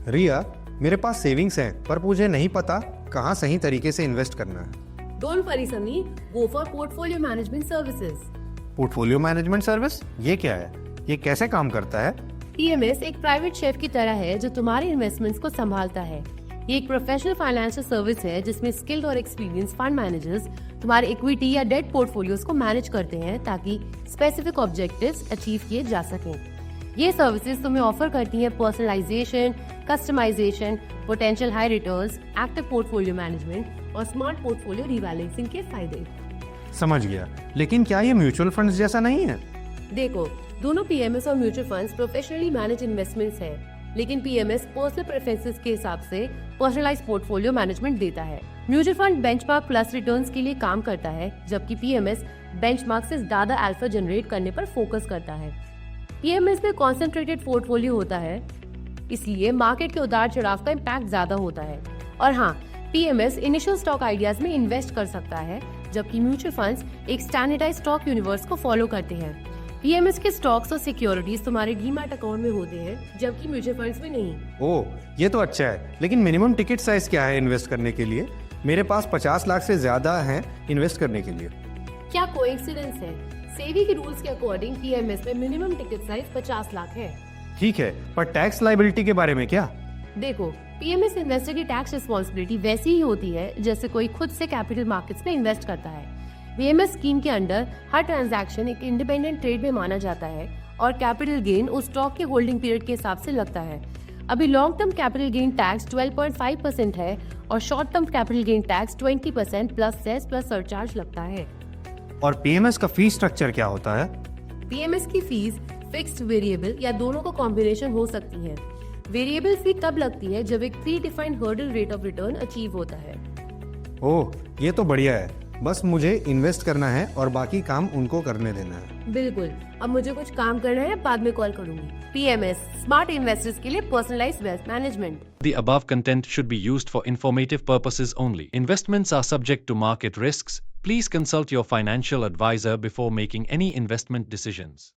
रिया, मेरे पास सेविंग्स हैं पर मुझे नहीं पता कहाँ सही तरीके से इन्वेस्ट करना है। Don't worry, Sunny. Go for portfolio management services. Portfolio management service ये क्या है? ये कैसे काम करता है? PMS एक प्राइवेट शेफ की तरह है जो तुम्हारे इन्वेस्टमेंट्स को संभालता है। ये एक प्रोफेशनल फाइनेंशियल सर्विस है जिसमें स्किल्ड और एक्सपीरियंस फंड मैनेजर्स तुम्हारे इक्विटी या डेट पोर्टफोलियोज को मैनेज करते हैं ताकि स्पेसिफिक ऑब्जेक्टिव्स अचीव किए जा सकें। ये सर्विसेज तुम्हें ऑफर करती हैं personalisation, customisation, potential high returns, active portfolio management और स्मार्ट पोर्टफोलियो रीबैलेंसिंग के फायदे। समझ गया, लेकिन क्या ये म्यूचुअल फंड्स जैसा नहीं है? देखो, दोनों PMS और mutual funds professionally manage investments हैं, लेकिन PMS पर्सनल प्रेफरेंसेस के हिसाब से पर्सनलाइज पोर्टफोलियो मैनेजमेंट देता है। Mutual fund benchmark plus returns के लिए काम करता है, जबकि PMS बेंचमार्क से ज्यादा अल्फा जनरेट करने पर फोकस करता है। PMS में कॉन्सेंट्रेटेड पोर्टफोलियो होता है, इसलिए मार्केट के उतार चढ़ाव का इम्पैक्ट ज्यादा होता है। और हाँ, PMS इनिशियल स्टॉक आइडियाज में इन्वेस्ट कर सकता है, जबकि म्यूचुअल फंड्स एक स्टैंडर्डाइज्ड स्टॉक यूनिवर्स को फॉलो करते हैं। PMS के स्टॉक्स और सिक्योरिटीज तुम्हारे डीमैट अकाउंट में होते हैं, जबकि म्यूचुअल फंड्स में नहीं। ओह, ये तो अच्छा है, लेकिन मिनिमम टिकट साइज क्या है इन्वेस्ट करने के लिए? मेरे पास 50 लाख से ज्यादा है इन्वेस्ट करने के लिए। क्या कोइंसिडेंस है? सेबी के रूल्स के अकॉर्डिंग PMS में मिनिमम टिकट साइज 50 लाख है। ठीक है, पर टैक्स लायबिलिटी के बारे में क्या? देखो, PMS इन्वेस्टर की टैक्स रिस्पॉन्सिबिलिटी वैसी ही होती है जैसे कोई खुद से कैपिटल मार्केट्स में इन्वेस्ट करता है। PMS स्कीम के अंडर हर ट्रांजैक्शन एक इंडिपेंडेंट ट्रेड में माना जाता है और कैपिटल गेन उस स्टॉक के होल्डिंग पीरियड के हिसाब से लगता है। अभी long term capital gain tax 12.5% है और short term capital gain tax 20% plus cess plus surcharge लगता है। और PMS का फीस स्ट्रक्चर क्या होता है? PMS की फीस फिक्स्ड, वेरिएबल या दोनों का कॉम्बिनेशन हो सकती है। वेरिएबल फी तब लगती है जब एक pre defined hurdle rate of return achieve होता है। ओह, ये तो बढ़िया है। बस मुझे इन्वेस्ट करना है और बाकी काम उनको करने देना है। बिल्कुल, अब मुझे कुछ काम करना है, बाद में कॉल करूंगी। PMS स्मार्ट इन्वेस्टर्स के लिए personalised wealth management. The above content should be used for informative purposes only. Investments are subject to market risks. Please consult your financial advisor before making any investment decisions.